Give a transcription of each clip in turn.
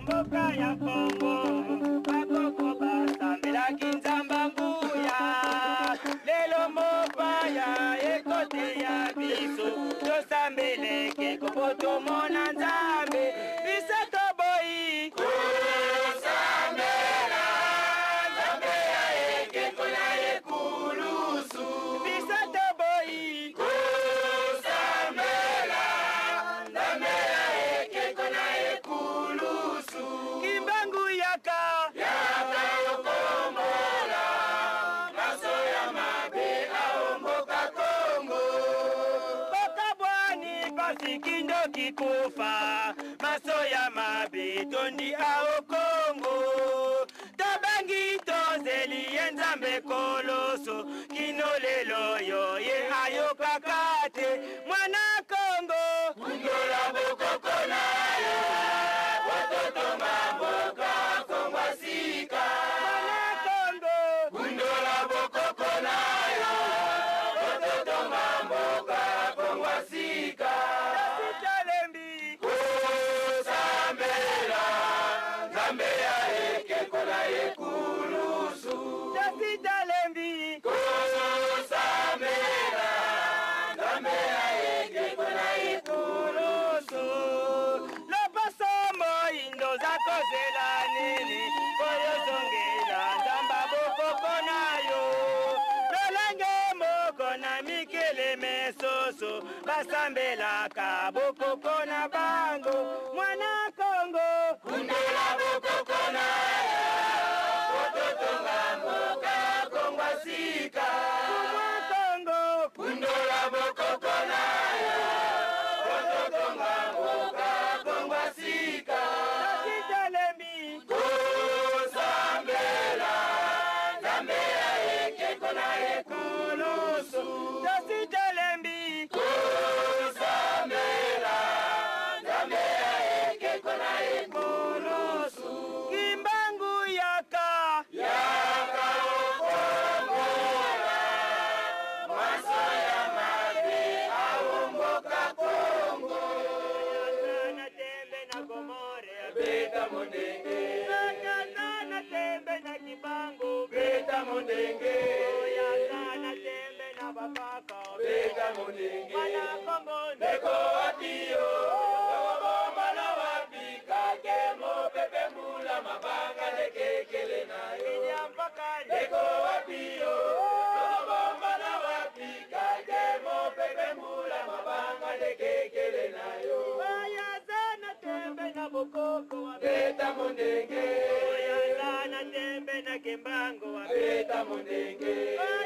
mboka ya Kongo bakoko basambela kinzamba mbuya lelo mopaya ekote ya biso tosambeleke kopoto mona nzambe biso toboyi kosambela nzambe ya ekeko na ekulusu biso toboyi kosambela nzambe ya ekeko na ekulusu kimbangu yaka okombola maso ya mabe aomboka Kongo bakabwani pasikindo kikufa maso ya mabe tondi ao Kongo tobangi tozeli enzambe koloso kino lelo yo ye ayokakate mwana Kongo kundola bokoko nayo watoto mamboka Kongo sika mwana Kongo kundola bokoko nayo watoto mamboka Kongo sika sitalembi kusambela nzambe ya ekeko na ekulusu sitalembi kusambela nzambe ya ekeko na ekulusu lopasomo indo zako zela nini koyo zongela nzamba bokoko nayo lolenge moko na mikele mesoso basambelaka bokoko na bango mwana Kongo kundola bokoko nayo watoto mamboka Kongo sika mwana Kongo kundola bokoko nayo watoto mamboka Kongo sika sitalembi kusambela nzambe ya ekeko na ekulusu sitalembi kusambela nzambe ya ekeko na ekulusu kimbangu yaka okombola maso ya mabe aomboka Kongo na tembe na Gomore beta mondenge na tembe na Kibangu beta mondenge ya sana tembe na Bapaka beta mondenge mana Kongo ndeko atio bala wapika kemo pepe mula mabanga lekekele nayo mpaka ndeko atio bala wapika kemo pepe mula mabanga lekekele nayo ya sana tembe na Bokoko beta mondenge ya sana tembe na Kimbangu beta mondenge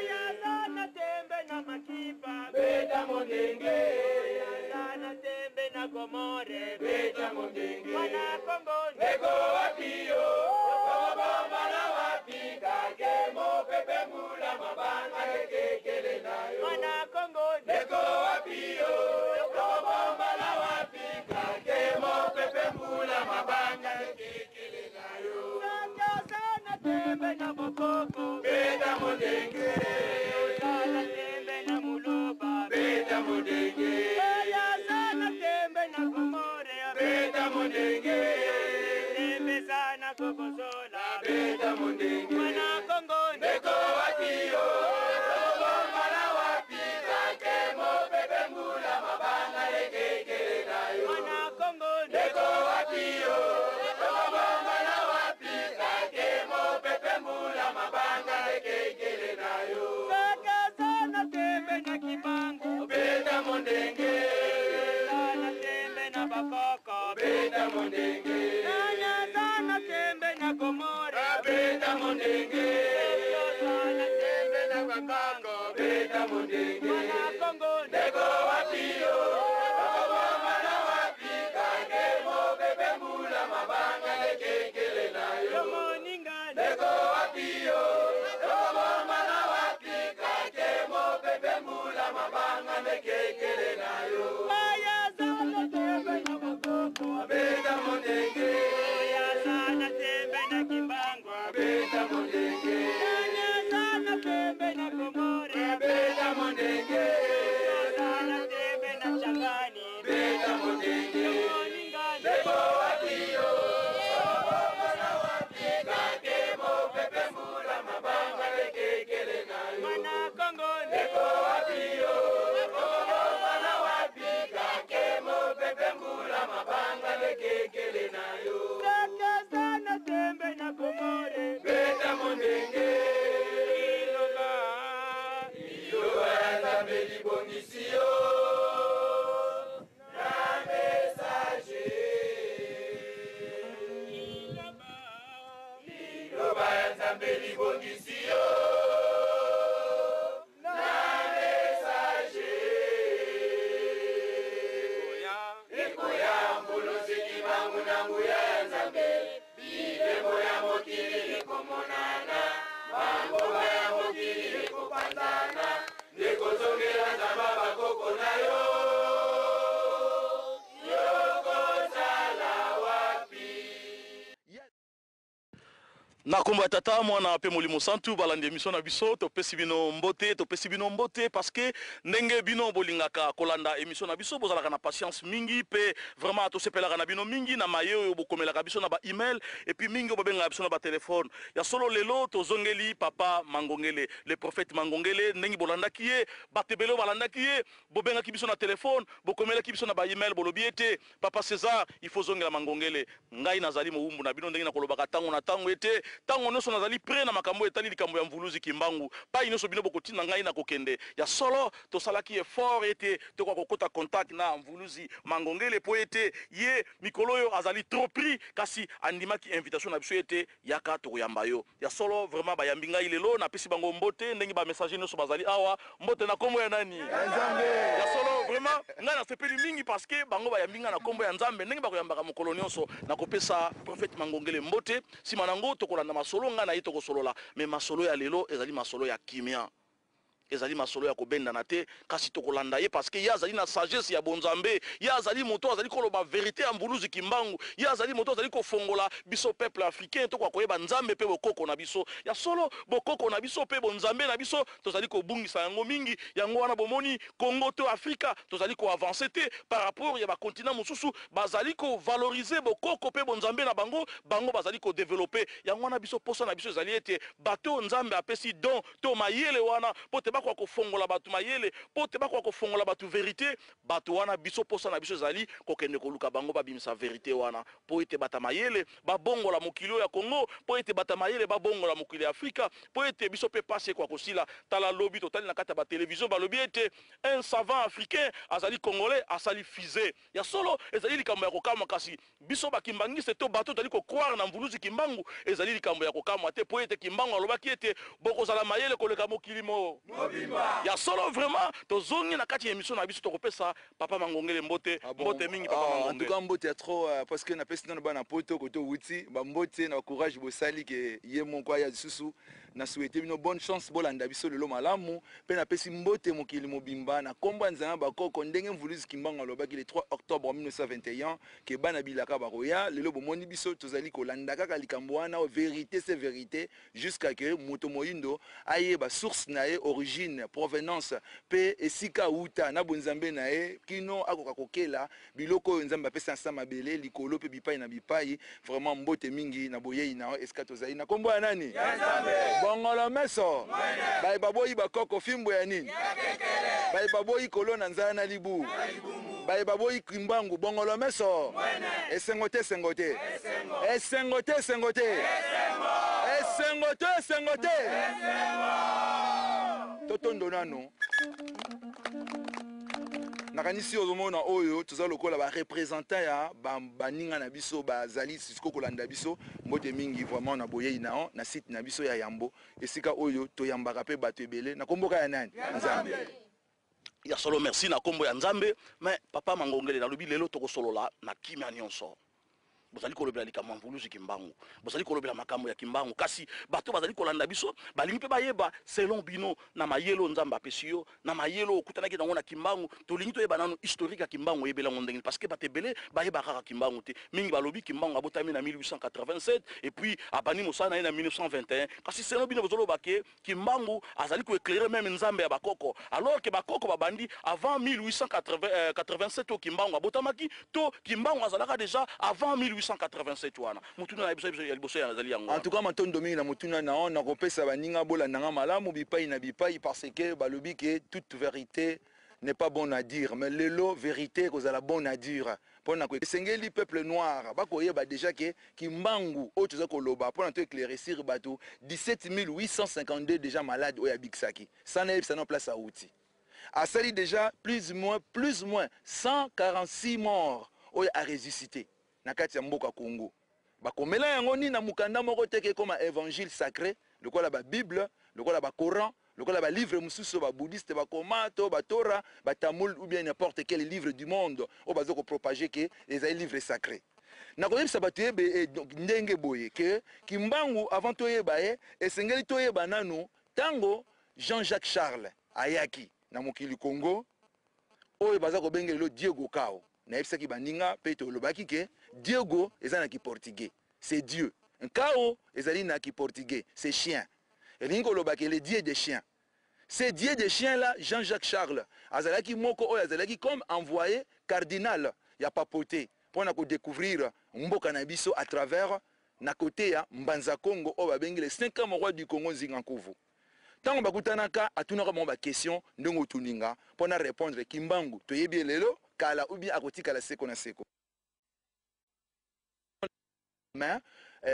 ya sana tembe na Makipa beta mondenge ya sana tembe na Gomore beta mondenge mana Kongo ndeko wapio bala wapika kemo pepe mula mabanga lekekele nayo mana Kongo ndeko wapio bala wapika kemo pepe mula mabanga lekekele nayo sana tembe na Bokoko beta mondenge sana tembe na Muloba beta mondenge ya sana tembe na Gomore beta mondenge tembe sana Kokozola beta mondenge mana Kongo ndeko watio bala wapika kemo pepe mula mabanga lekekele nayo mana Kongo ndeko watio bala wapika kemo pepe mula mabanga lekekele nayo kaka sana tembe na Kibangu beta mondenge sana tembe na Bakoko beta mondenge sana tembe na Gomore beta mondenge sana tembe na Bakango beta mondenge mana Kongo ndeko wapio bala wapika kemo pepe mula mabanga lekekele nayo moninga ndeko wapio bala wapika kemo pepe mula mabanga lekekele nayo ya sana tembe na Bakoko beta mondenge ya sana tembe na Kimbangu beta mondenge Na kombo tata mwana pe molimo santu balandi émission na biso topesi bino mbote parce que ndenge bino bolingaka kolanda émission na biso bozalaka na patience mingi pe vraiment tosepelaka na bino mingi na maye oyo bokomelaka biso na ba email et puis mingi bobengaka biso na ba téléphone ya solo lelo tozongeli papa Mangongele le prophète Mangongele ndenge bolandaki ye batebelo balandaki ye bobengaki biso na téléphone bokomelaki biso na ba email bolobi ete papa César il faut zongela Mangongele ngai nazali moumbu na bino ndenge na kolobaka tango na tango ete tango nyonso nazali prêt na makambo etali likambo ya mvuluzi kimbangu pai nyonso bino bokotinda ngai na kokende ya solo tosalaki effort ete tokoka kokota contact na mvuluzi Mangongele po ete ye mikolo oyo azali trop pris kasi andimaki invitation na biso ete yaka tokoyamba yo ya solo vraiment bayambi ngai lelo napesi bango mbote ndenge ba message nyonso bazali awa mbote na kombo ya nani ya Nzambe ya solo vraiment ngai nasepeli mingi parce que bango bayambi ngai na kombo ya Nzambe ndenge bakoyambaka mokolo nyonso na kopesa prophète Mangongele mbote sima nango tokolanda masolo nga na ye tokosolola mais masolo ya lelo ezali masolo ya kimia ezali masolo ya kobenda na te kasi tokolanda ye parce que ye azali na sagesse ya bonzambe ye azali moto azali koloba vérité ya mbuluzi kimbangu ye azali moto azali kofongola biso peuple africain to kwa koyeba nzambe pe bokoko na biso ya solo bokoko na biso pe bonzambe na biso tozali kobungisa yango mingi yango wana bomoni Congo to Afrika tozali ko avancer te par rapport ya ba continent mosusu bazali ko valoriser bokoko pe bonzambe na bango bazali ko développer yango wana biso posa na biso ezali ete bato nzambe apesi don to mayele wana pote kwa kofongola batu mayele pote ba kwa kofongola batu vérité batu wana biso posa na biso zali kokende koluka bango babimisa vérité wana po ete bata mayele ba bongola mokili ya Congo po ete bata mayele ba bongola mokili ya Afrika po ete biso pe passer kwa kosila tala lobby totali na kata ba télévision ba lobby ete un savant africain azali congolais asali fusée ya solo ezali likambo ya kokama kasi biso bakimbangi c'est to bato tali ko croire na mvuluzi kimbangu ezali likambo ya kokama te po ete kimbangu alobaki ete bokozala mayele koleka mokili mo ya solo vraiment tozongi na kati ya émission na biso tokopesa papa Mangongele mbote mbote mingi papa Mangongele en tout cas mbote trop parce que na pesi na bana poto koto wuti ba mbote na courage bosali ke ye monko ya susu na souhaiter bino bonne chance bolanda biso lelo malamu pe na pesi mbote mokili mobimba na komba nzana bakoko ndenge mvuluzi kimbango alobaki le 3 octobre 1921 ke bana bilaka baroya lelo bomoni biso tozali kolanda kaka likambo wana vérité c'est vérité jusqu'à que moto moyindo aye ba source na ye origine provenance pe esika uta na bonzambe na ye kino akoka kokela biloko nzamba pesa sa mabele likolo pe bipai na bipai vraiment mbote mingi na boyei na eska tozali na kombo ya nani ya Nzambe bongolo meso bai baboyi bakoko fimbo ya nini bai baboyi kolona nzana na libu bai baboyi kimbangu bongolo meso esengote esengote esengote esengote esengote esengote totondo nano nakanisi ozomona oyo toza lokola ba représentant ya baninga na biso bazali siko kolanda biso mbote mingi vraiment na boyei nao na site na biso ya Yambo esika oyo toyambaka pe bato ebele na komboka ya nani Nzambe ya solo merci na kombo ya Nzambe mais papa Mangongele na lobi lelo tokosolola na kimia nyonso bozali kolobela likambo mvuluzi kimbangu bozali kolobela makambo ya kimbangu kasi bato bazali kolanda biso balingi pe bayeba selon bino na mayelo Nzamba apesi yo na mayelo okutanaki nango na kimbangu tolingi toyeba nano historique ya kimbangu yebela ndenge parce que batebele bayeba kaka kimbangu te mingi balobi kimbangu abotami na 1887 et puis abani mosana na 1921 kasi selon bino bozoloba ke kimbangu azali ko éclairer même Nzambe ya bakoko alors que bakoko babandi avant 1887 au kimbangu abotamaki to kimbangu azalaka déjà avant 1887 wana mutuna na biso ya liboso ya nazali yango en tout cas matondo mingi na mutuna na on na kopesa baninga bolanda nga malamu bipai na bipai parce que balobi que toute vérité n'est pas bon à dire mais lelo vérité kozala bon à dire pona ko sengeli peuple noir bakoyeba déjà que kimbangu o toza koloba pona to éclaircir bato 17852 déjà malades o ya biksaki ça n'est pas place à outil asali déjà plus ou moins 146 morts o a ressuscité na kati ya mboka Congo bakomela yango ni na mukanda moko teke comme évangile sacré le quoi la Bible, le quoi la Coran, le quoi la livre mususu ba bouddhiste ba komato ba Torah ba Tamoul ou bien n'importe quel livre du monde au bazo ko propager que les livres sacrés. Na ko yebisa bato yebe ndenge boye ke kimbangu avant to yeba e sengeli to yeba nanu tango Jean-Jacques Charles ayaki na mokili Congo oyo baza ko bengelo Diego Cao na yebisa ki baninga pe to lobaki ke Diego ezana ki portugais c'est Dieu. Un Cao ezali na ki portugais c'est chien. Et l'ingo lobaki le dieu des chiens. Ce dieu des chiens là Jean-Jacques Charles azalaki moko oyo azalaki comme envoyé cardinal ya papoté pour na ko découvrir mboka na biso à travers na côté ya Mbanza Congo oyo babengi le 5e roi du Congo Nzingankuvu. Tant bakutanaka atunaka mo ba question ndongo tuninga pour na répondre kimbangu toyebi lelo kala ou bien akotika la seko na seko. Mais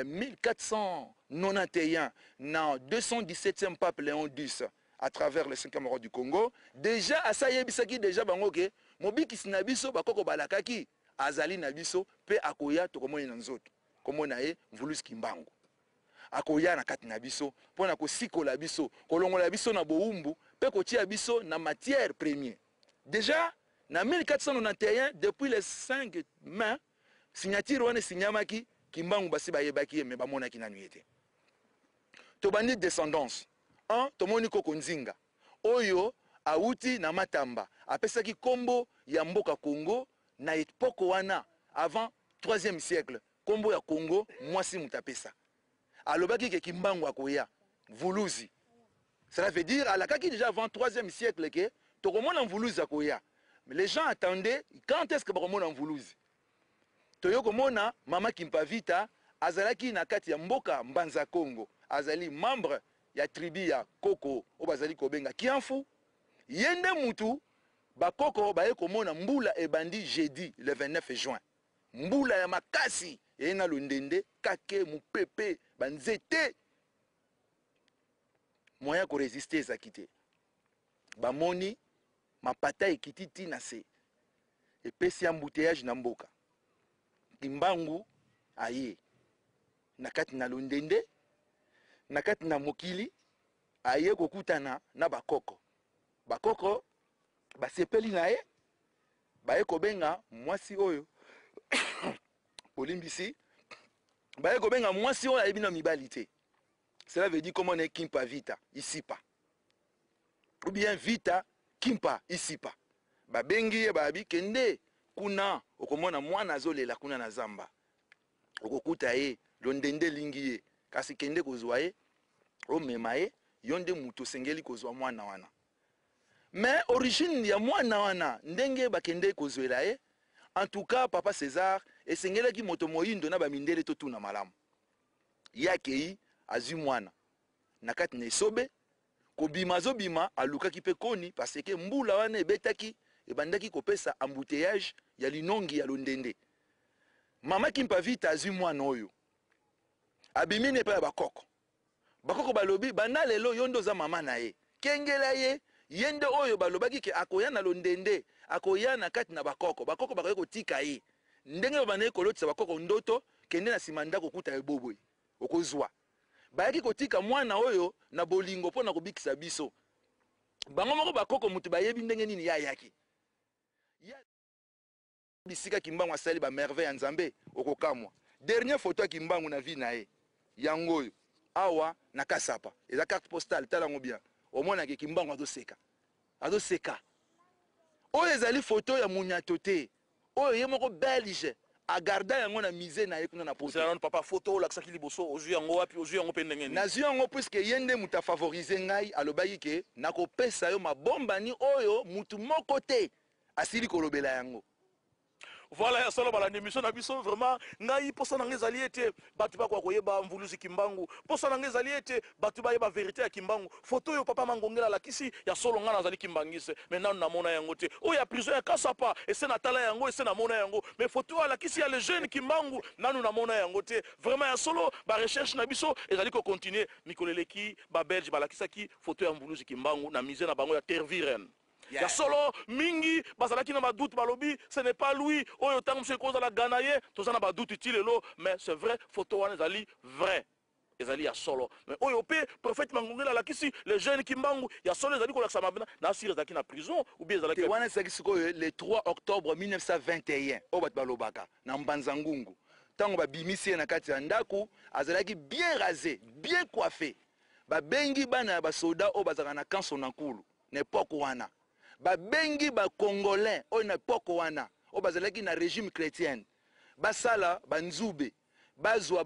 1491 na 217e pape Léon X à travers le 5e roi du Congo déjà asayebisaki déjà bango ke mobiki na biso bakoko balakaki azali na biso pe akoya tokomoni na nzoto komona ye Mvulus Kimbangu akoya na kati na biso pona ko sikola biso kolongola biso na boumbu pe kotia biso na matière première déjà na 1491 depuis le 5 mai signature wana sinyamaki Kimbangu basi bayebaki me bamonaki na nuité to bandi descendance un tomoni koko Nzinga oyo auti na Matamba apesaki kombo ya mboka Congo na époque wana avant 3e siècle kombo ya Congo mwasi mutapesa alobaki ke Kimbangu akoya Mvuluzi cela veut dire alakaki déjà avant 3e siècle que tokomona Mvuluzi akoya mais les gens attendaient quand est-ce que bakomona Mvuluzi toyoko mona mama Kimpavita azalaki na kati ya mboka Mbanza Congo azali membre ya tribu ya Koko o bazali kobenga Kianfu yende mutu bakoko baye komona mbula ebandi jeudi le 29 juin mbula ya makasi ena londende kake mupepe banzete moya ko résister ezakite bamoni mapata ekititi na se epesi embouteillage na mboka Kimbangu aye na kati na londende na kati na mokili aye kokutana na bakoko basepeli na ye baye kobenga mwasi oyo olimbisi baye kobenga mwasi oyo ayebi na mibali te cela veut dire comment on est Kimpa Vita isipa ou bien Vita Kimpa isipa babengi ye babi kende kuna okomona mwana azolela kuna na zamba okokuta ye londende lingi ye kasi kende kozwa ye omema ye yonde muto sengeli kozwa mwana wana mais origine ya mwana wana ndenge bakende kozwela ye en tout cas papa César esengelaki moto moyindo na bamindele to tuna malamu yakei azwi mwana na kati na esobe kobima zobima alukaki pe koni parce que mbula wana ebetaki ebandaki kopesa embouteillage ya linongi ya londende mama Kimpavita azwi mwana oyo abimine pa ya bakoko balobi bana lelo yondo za mama na ye kengela ye yende oyo balobaki ke akoya na londende akoya na kati na bakoko bakoye kotika ye ndenge bana kolotisa bakoko ndoto kende na simanda kokuta ebobwe okozwa bayaki kotika mwana oyo na bolingo mpona kobikisa biso bango moko bakoko mutu bayebi ndenge nini ya yaki bisika Kimbangu asali ba merveille ya Nzambe okokamwa dernière photo ya Kimbangu na vie na ye yango oyo awa na Kasapa eza carte postale talango bien omona ke Kimbangu azoseka oyo ezali photo ya munyato te oyo ye moko belge agarda yango na musée na ye kuna na poto c'est papa photo lakisaki liboso ozwi yango wapi ozwi yango pe ndenge nini nazwi yango puisque yende mutu afavorize ngai alobaki ke nakopesa yo mabombani oyo mutu moko te asili kolobela yango. Voilà, ya solo balandi mission na biso vraiment ngai posa na ngezali ete batu ba kwa koyeba Mvuluzi Kimbangu posa na ngezali ete batu ba yeba vérité ya Kimbangu photo yo papa mangongela la kisi ya solo ngana zali Kimbangise maintenant na mona yango te o ya prison ya Kasapa et c'est na tala yango et c'est na mona yango mais photo la kisi ya le jeune Kimbangu nanu na mona yango te vraiment ya solo ba recherche na biso ezali ko continuer mikoleleki ba belge ba la kisaki photo ya Mvuluzi Kimbangu na mise na bango ya Terviren. Yeah. Ya solo mingi bazalaki na badoute balobi ce n'est pas lui oyo tango monsieur koza la ganaye tozana badoute tilelo mais c'est vrai photo wana ezali vrai ezali ya solo mais oyo pe prophète Mangongela la kisi les jeunes kimbangu ya solo ezali ko laksa mabena na sir ezaki na prison ou bien ezali wana ezaki sikoyo le 3 octobre 1921 oyo bato balobaka na Mbanza Ngungu ntango babimisi ye na kati ya ndako azalaki bien rasé bien coiffé babengi bana ya basoda oyo bazalaka na kanso na nkulu na epoke wana babengi bacongolais oyo na epoke wana oyo bazalaki na régime chrétienne basala banzube bazwa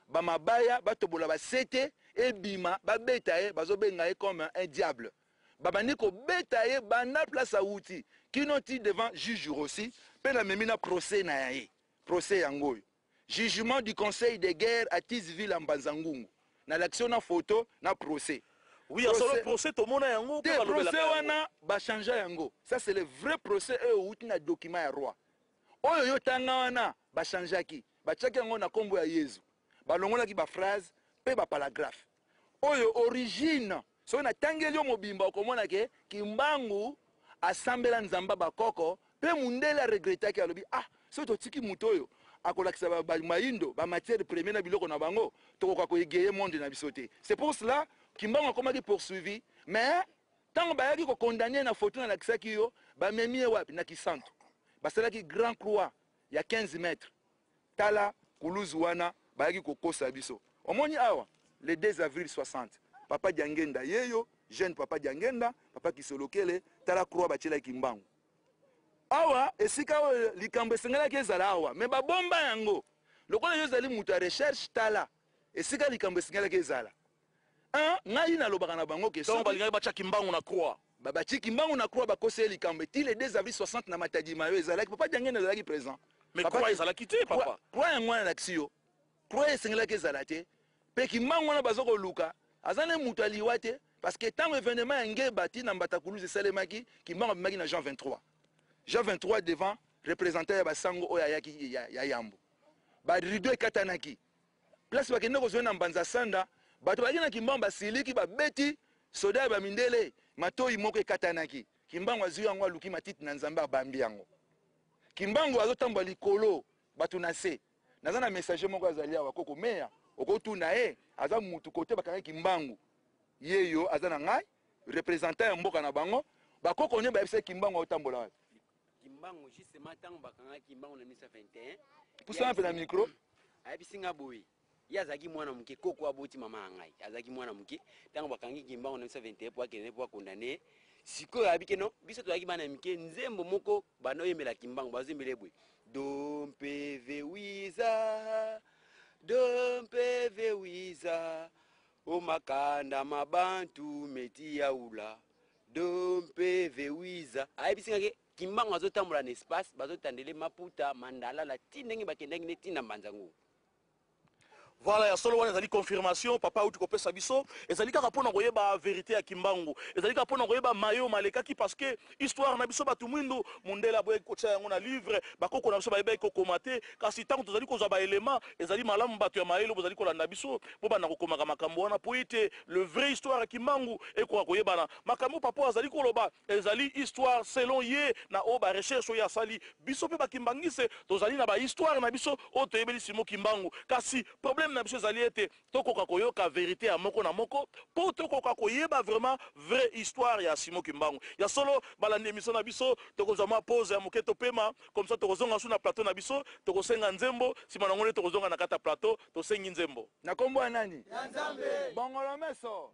bamabaya batobola basete ebima babeta ye bazobenga ye comme un diable babandi kobeta ye banda place awuti kino ti devant juge Rossi mpe na memi na procès na ya ye procès yango oyo jugement du conseil de guerre à Tisville en Mbanza Ngungu na l'action na photo na procès. Oui, à solo procès to mona yango te procès wana ba changer yango. Ça c'est le vrai procès où na document ya roi. Oyo yo tanga wana ba changer ki. Ba tchaki yango na kombo ya Yezu. Ba longola ki ba phrase pe ba paragraphe. Oyo origine so na tangeli yo mobimba okomona ke Kimbangu asambela nzamba bakoko pe mundele regretta ki alobi ah so to tiki mutoyo akolakisa ba maindo ba matière première na biloko na bango tokoka ko egeye monde na bisote. C'est pour cela Kimbangu akomaki poursuivi mais tant ba yaki ko condamner na photo na lakisaki yo ba memi wapi na Kisantu basalaki grand croix ya 15 mètres tala kuluzu wana ba yaki ko kosa biso omoni awa le 2 avril 60 papa Diangenda yeyo jeune papa Diangenda papa Kisolokele tala croix bachela Kimbangu awa esika likambo esengela kezala awa me babomba yango lokola yo zali mutu ya recherche tala esika likambo esengela kezala ngai nalobaka na bango ke donc balingai bacha Kimbangu na croix babachi Kimbangu na croix bakose likambo ti le 2 avril 60 na matadi mayo ezalaki papa Diangenda ezalaki présent mais croix ezalaki te papa croix yango wana lakisi yo croix esengela kezala te pe Kimbangu wana bazoko luka azane mutu aliwa te parce que tant événement yange bati na Mbatakuluze esalemaki Kimbangu abimaki na Jean 23 Jean 23 devant représentant ya basango oya yaki ya yambo ba rideau ekatanaki place bakende kozwe na Mbanza Sanda bato baki na Kimbangu basiliki babeti soda ba mindele matoi moko ekatanaki Kimbangu azwi yango aluki matiti na Nzambe abambi yango Kimbangu azotamba likolo bato na se naza na messager moko azali awa koko meya okotuna ye aza mutu kote bakanga Kimbangu yeyo aza na ngai représentant ya mboka na bango bakoko ne bayebisa Kimbangu otambola wapi Kimbangu justement tango bakanga Kimbangu na 1921 poussa un peu la micro ayebisinga boye ya azaki mwana muke koko aboti mama ngai azaki mwana muke tango bakangi Kimbangu na 1921 po akene po condamné sikoyo abike no biso to yaki bana mike nzembo moko bano yemela Kimbangu bazembele boye dompe vewiza o makanda mabantu meti yaula dompe vewiza ayebisinga ke Kimbangu azotambola na espace bazotandele Maputa Mandala la tindenge bakendaki netina Mbanza Ngungu. Voilà, ya solo wana ezali confirmation papa uti kopesa biso ezali kaka pona koyeba vérité ya Kimbangu ezali kaka pona koyeba mayo malekaki parce que histoire na biso batu mwindu mundela boye kotia yango na livre bakoko na biso bayeba kokoma te kasi tango tozali kozwa ba élément ezali malamu batu ya mayelo bozali kolanda biso bo bana kokomaka makambo wana po ete le vrai histoire ya Kimbangu ekoka koyebana makambo papa azali koloba ezali histoire selon ye na o ba recherche ya sali biso pe bakimbangise tozali na ba histoire na biso o toyebeli simo Kimbangu kasi problème na biso ezali ete tokoka koyoka vérité ya moko na moko po tokoka koyeba vraiment vraie histoire ya Simon Kimbangu ya solo balandi émission na biso tokozwa ma pause ya moke topema comme ça tokozonga su na plateau na biso tokosenga nzembo sima na ngone tokozonga na kata plateau tosengi nzembo na kombo ya nani ya Nzambe bongolo meso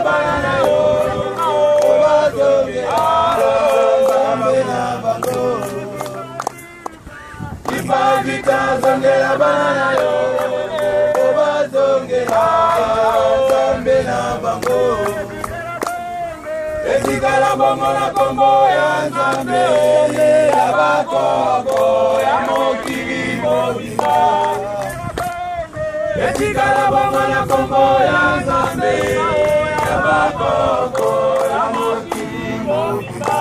Banana yo, na bango Kipavita zongela bana yo Oba zongela Zambe na bango Esikala bongo na kombo ya Nzambe Ya bakoko ya mokili mobimba Esikala bongo na kombo ya Nzambe Ya bakoko ya mokili mobimba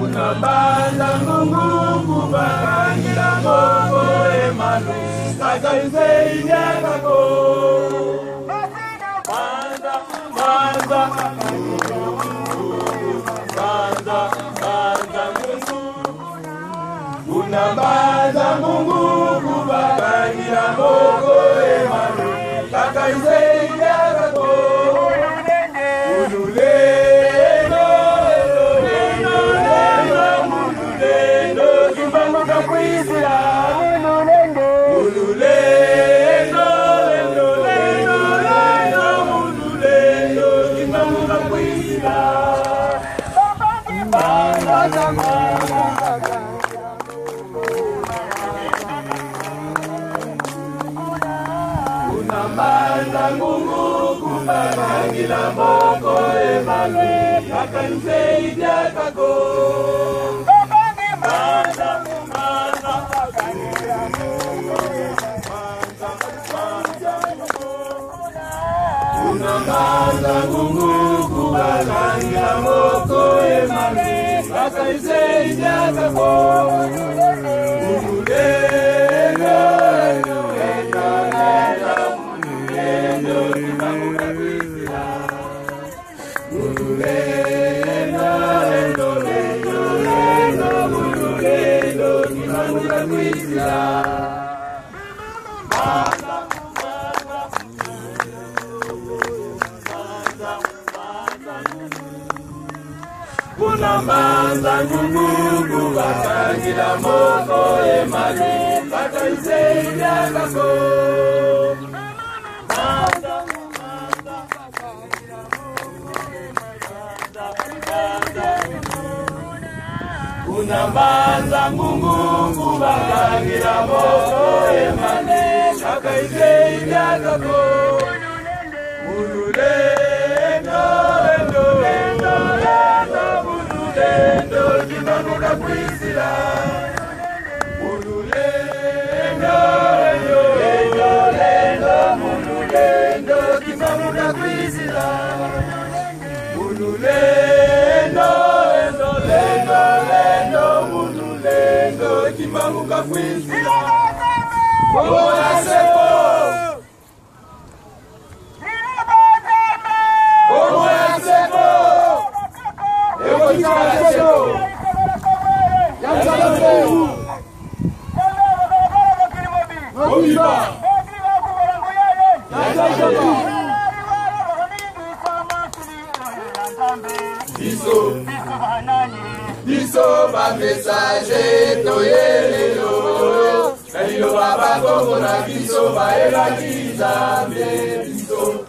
Unabanda Mungu kubakangira moko emanu Kakaise inyakako Banza, banza Banza, banza Mungu Unabanda Mungu kubakangira moko emanu Kakaise inyakako Unamanda Mungu kubakangira moko emalwe Kakanise idyakako Manda, manda Unamanda Mungu kubakangira moko emalwe Kakanise idyakako Unamanda Mungu kubakangira moko emali Kakanise idyakako Unamanda Mungu kubakangira moko emali Kakanise idyakako Mululendo, lendo, lendo, lendo, mululendo, kimanuka kwisila Mululendo, lendo, lendo, lendo, mululendo, kimanuka kwisila Mululendo, lendo, lendo, lendo, mululendo, kimanuka kwisila Boya sepo Biso ba message toyelelo Kalilo baba kongo na biso ba elaki Nzambe biso